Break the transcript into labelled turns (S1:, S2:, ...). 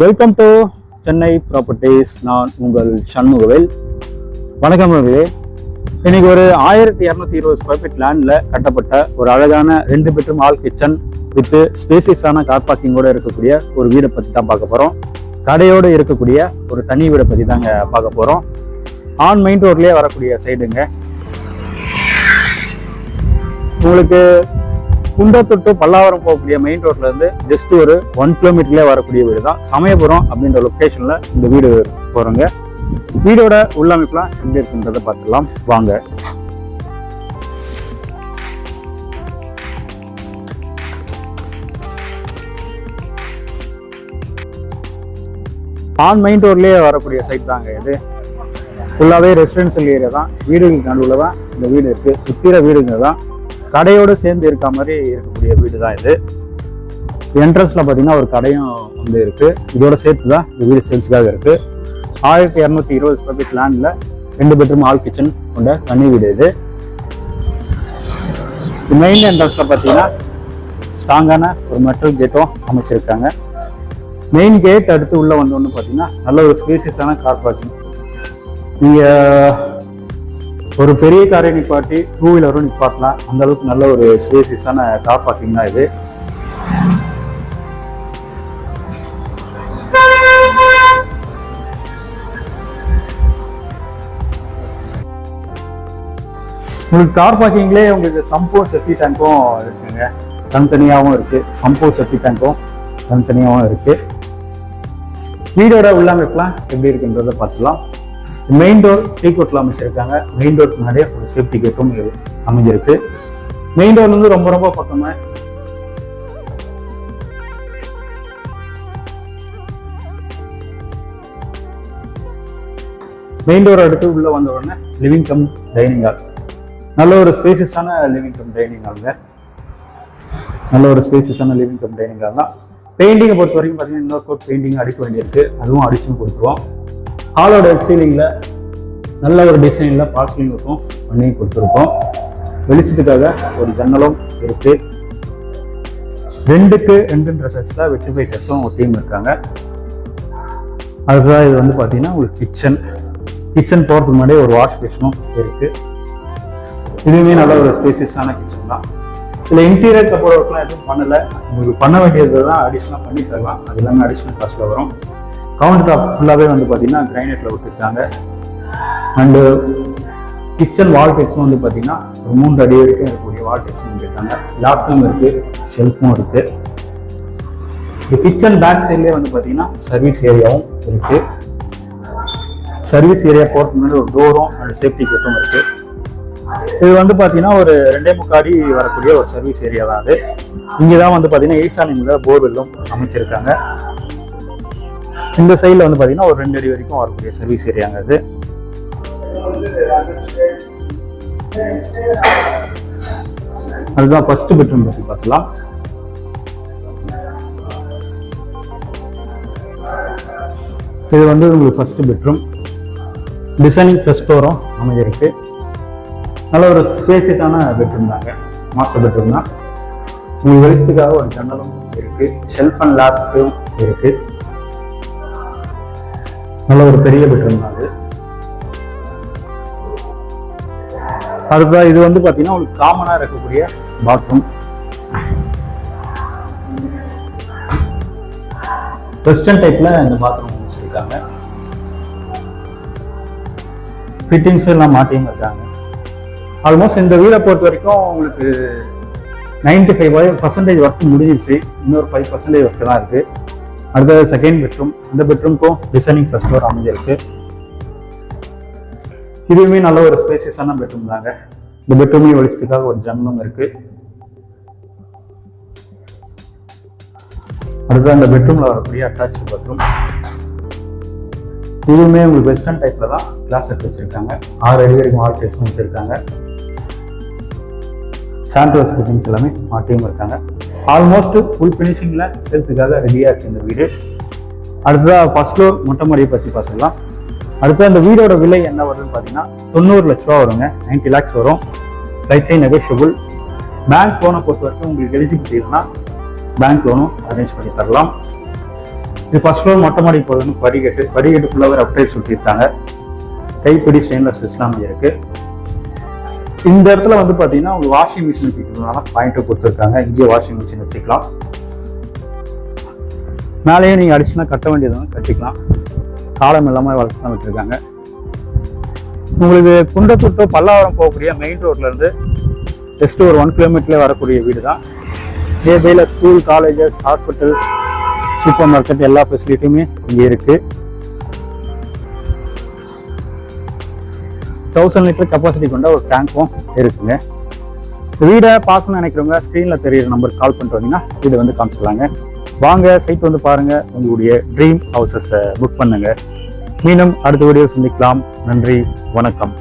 S1: Welcome to Chennai properties. நான் உங்கள் சண்முகவேல். வணக்கம் அவர்களே. இன்னைக்கு ஒரு 1220 ஸ்கொயர் ஃபீட் லேண்டில் கட்டப்பட்ட ஒரு அழகான 2 பெட்ரூம் ஆல் கிச்சன் வித் ஸ்பேசியஸான கார் பார்க்கிங்கோடு இருக்கக்கூடிய ஒரு வீடை பற்றி தான் பார்க்க போகிறோம். கடையோடு இருக்கக்கூடிய ஒரு தனி வீடை பற்றி தாங்க பார்க்க போகிறோம். ஆன் மெயின் ரோட்லேயே வரக்கூடிய சைடுங்க. உங்களுக்கு குண்டத்தொட்டு பல்லாவரம் போகக்கூடிய மெயின் ரோட்ல இருந்து ஜஸ்ட் ஒரு 1 கிலோமீட்டர்லேயே வரக்கூடிய வீடு தான். சமயபுரம் அப்படின்ற லொக்கேஷன்ல இந்த வீடு போறோங்க. வீடோட உள்ளமைப்புலாம் எப்படி இருக்குன்றதை பார்த்துக்கலாம் வாங்க. ஆன் மெயின் ரோட்லேயே வரக்கூடிய சைட் தாங்க இது. ஃபுல்லாகவே ரெசிடென்சியல் ஏரியா தான். வீடுகளுக்கு நடுவில் தான் இந்த வீடு இருக்கு. சுத்திர வீடுங்க தான். கடையோடு சேர்ந்து இருக்க மாதிரி இருக்கக்கூடிய வீடு தான் இது. என்ட்ரன்ஸ்ல பார்த்தீங்கன்னா ஒரு கடையும் வந்து இருக்கு. இதோட சேர்த்து தான் இந்த வீடு சேல்ஸுக்காக இருக்கு. 1220 ஸ்கொயர் ஃபீட் லேண்ட்ல 2 பெட்ரூம் ஆல் கிச்சன் கொண்ட தனி வீடு இது. மெயின் என்ட்ரன்ஸ்ல பார்த்தீங்கன்னா ஸ்ட்ராங்கான ஒரு மெட்டல் கேட்டும் அமைச்சிருக்காங்க. மெயின் கேட் அடுத்து உள்ள வந்தோன்னு பார்த்தீங்கன்னா நல்ல ஒரு ஸ்பேசியஸான கார் பார்க்கிங். நீங்க ஒரு பெரிய காரை நிப்பாட்டி 2 வீலரும் நிப்பாட்டலாம். அந்த அளவுக்கு நல்ல ஒரு ஸ்பேசியஸான கார் பார்க்கிங் தான் இது. உங்களுக்கு கார் பார்க்கிங்லேயே உங்களுக்கு சம்போ செப்டி டேங்கும் இருக்குங்க. தனித்தனியாகவும் இருக்கு. சம்போ செப்டி டேங்கும் தனித்தனியாகவும் இருக்கு. வீடோட உள்ளமைப்புலாம் எப்படி இருக்குன்றதை பார்த்துலாம். மெயின் டோர் டீ கோட்ல அமைச்சிருக்காங்க. மெயின் டோருக்கு முன்னாடியே ஒரு சேஃப்டி கேட்டும் அமைஞ்சிருக்கு. மெயின் டோர்ல இருந்து ரொம்ப ரொம்ப பக்கமா மெயின் டோர் அடுத்து உள்ள வந்த உடனே லிவிங் கம் டைனிங் ஹால். நல்ல ஒரு ஸ்பேசியஸான லிவிங் கம் டைனிங் ஹாலுங்க. நல்ல ஒரு ஸ்பேசியஸான லிவிங் கம் டைனிங் ஹால் தான். பெயிண்டிங்கை பொறுத்த வரைக்கும் பார்த்தீங்கன்னா இன்னொரு கோட் பெயிண்டிங் அடிக்க வேண்டியிருக்கு. அதுவும் அடிச்சும் கொடுத்துருவோம். ஹாலோட சீலிங்ல நல்ல ஒரு டிசைன்ல பால் சீலிங் இருக்கும் பண்ணி கொடுத்துருக்கோம். வெளிச்சத்துக்காக ஒரு ஜன்னலும் இருக்கு. 2க்கு 2 சைஸ்ல வெற்றிபை டெஸ்டும் ஒரு டீம் இருக்காங்க. அதுதான் இது வந்து பார்த்தீங்கன்னா உங்களுக்கு கிச்சன் போகிறதுக்கு முன்னாடியே ஒரு வாஷ் பேஷனும் இருக்கு. இதுவுமே நல்ல ஒரு ஸ்பேசியஸான கிச்சன் தான். இதில் இன்டீரியர் கப்போர்ட் ஒர்க்லாம் எதுவும் பண்ணலை. உங்களுக்கு பண்ண வேண்டியது தான் அடிஷ்னலாக பண்ணி தரலாம். அது எல்லாமே அடிஷ்னல் காஸ்ட்டில் வரும். கவுண்டர் டாப் ஃபுல்லாகவே வந்து பார்த்தீங்கன்னா கிரைனைட்டில் விட்டுருக்காங்க. அண்டு கிச்சன் வால் டெக்ஸும் வந்து பார்த்தீங்கன்னா ஒரு 3 அடி வரைக்கும் இருக்கக்கூடிய வால் டெக்ஸும் வந்துருக்காங்க. லேப்டும் இருக்குது, ஷெல்ஃபும் இருக்குது. இந்த கிச்சன் பேக் சைட்லேயே வந்து பார்த்தீங்கன்னா சர்வீஸ் ஏரியாவும் இருக்குது. சர்வீஸ் ஏரியா போகிறதுக்கு முன்னாடி ஒரு டோரும் அண்ட் சேஃப்டி கேட்டும் இருக்குது. இது வந்து பார்த்தீங்கன்னா ஒரு 2.25 அடி வரக்கூடிய ஒரு சர்வீஸ் ஏரியா தான் அது. இங்கே தான் வந்து பார்த்தீங்கன்னா ஈசானியில் போர்வெல்லும் அமைச்சிருக்காங்க. இந்த சைடில் வந்து பார்த்தீங்கன்னா ஒரு 2 அடி வரைக்கும் வரக்கூடிய சர்வீஸ் ஏரியாங்க அது. அதுதான் ஃபர்ஸ்ட் பெட்ரூம் பற்றி பார்க்கலாம். இது வந்து உங்களுக்கு ஃபர்ஸ்ட் பெட்ரூம். டிசைனிங் ப்ளஸ் டோரும் அமைஞ்சிருக்கு. நல்ல ஒரு ஸ்பேசியஸான பெட்ரூம் தாங்க. மாஸ்டர் பெட்ரூம் தான். உங்களுக்கு வெளிச்சத்துக்காக ஒரு ஜன்னலும் இருக்கு. ஷெல்ஃப் அண்ட் லேப்டும் இருக்கு. நல்ல ஒரு பெரிய பெட்ரூம் தான் அது. அதுதான் இது வந்து பார்த்தீங்கன்னா உங்களுக்கு காமனாக இருக்கக்கூடிய பாத்ரூம். வெஸ்டர்ன் டைப்ல இந்த பாத்ரூம் வச்சிருக்காங்க. ஃபிட்டிங்ஸ் எல்லாம் மாட்டியும் இருக்காங்க. ஆல்மோஸ்ட் இந்த வீடை பொறுத்த வரைக்கும் உங்களுக்கு 95% ஒர்க் முடிஞ்சிருச்சு. இன்னொரு 5% ஒர்க் தான் இருக்கு. அடுத்தது செகண்ட் பெட்ரூம். இந்த பெட்ரூம்க்கும் டிசைனிங் ஃபர்ஸ்ட் டோர் அமைஞ்சிருக்கு. இதுவுமே நல்ல ஒரு ஸ்பேசியஸான பெட்ரூம் தாங்க. இந்த பெட்ரூமே வெளிச்சத்துக்காக ஒரு ஜன்னலும் இருக்கு. அடுத்தது அந்த பெட்ரூம்ல வரக்கூடிய அட்டாச் பாத்ரூம். இதுவுமே உங்களுக்கு வெஸ்டர்ன் டைப்ல தான் கிளாஸ் எடுத்து வச்சிருக்காங்க. 6 அடி வரைக்கும் வால் டெக்ஸும் வச்சிருக்காங்க. சாண்டோஸ் ஃபிட்டிங்ஸ் எல்லாமே மாட்டியும் இருக்காங்க. ஆல்மோஸ்ட் ஃபுல் ஃபினிஷிங்ல சேல்ஸுக்காக ரெடியா இருக்கு இந்த வீடு. அடுத்ததாக ஃபர்ஸ்ட் ஃப்ளோர் மொட்டை மாடியை பற்றி பார்த்துக்கலாம். அடுத்து அந்த வீடோட விலை என்ன வருதுன்னு பார்த்தீங்கன்னா 90 லட்ச ரூபா வருங்க. 90 lakhs வரும். Slightly negotiable. பேங்க் லோனை பொறுத்த வரைக்கும் உங்களுக்கு எலிஜிபிலிட்டி இல்லைன்னா பேங்க் லோனும் அரேஞ்ச் பண்ணி தரலாம். இது ஃபர்ஸ்ட் ஃப்ளோர் மொட்டை மாடி போகுதுன்னு படிக்கட்டு ஃபுல்லாகவே அப்டைட் சுற்றிருக்காங்க. கைப்பிடி ஸ்டெயின்லெஸ் இஸ்லாமிய இருக்கு. இந்த இடத்துல வந்து பார்த்தீங்கன்னா ஒரு வாஷிங் மிஷின் வச்சுக்கிறதுனால பாயிண்ட்டை கொடுத்துருக்காங்க. இங்கேயே வாஷிங் மிஷின் வச்சுக்கலாம். மேலேயே நீங்கள் அடிஷனலாக கட்ட வேண்டியதும் கட்டிக்கலாம். காலம் எல்லாமே வளர்த்து தான் விட்டுருக்காங்க. உங்களுக்கு குண்டத்தூர் டு பல்லாவரம் போகக்கூடிய மெயின் ரோட்ல இருந்து ஜஸ்ட் ஒரு 1 கிலோமீட்டர்ல வரக்கூடிய வீடு தான். நியர்பைல school, colleges, hospital, super market எல்லா ஃபெசிலிட்டியுமே இங்கே இருக்கு. 1000 லிட்டர் கெப்பாசிட்டி கொண்ட ஒரு டேங்க்கும் இருக்குங்க. வீடை பார்க்கணும்னு நினைக்கிறவங்க ஸ்க்ரீனில் தெரியுற நம்பருக்கு கால் பண்ணிட்டு வந்தீங்கன்னா வீடு வந்து காமிச்சிடலாங்க. வாங்க சைட் வந்து பாருங்க, உங்களுடைய ட்ரீம் ஹவுசஸை புக் பண்ணுங்க. மீண்டும் அடுத்த வீடியோ சந்திக்கலாம். நன்றி, வணக்கம்.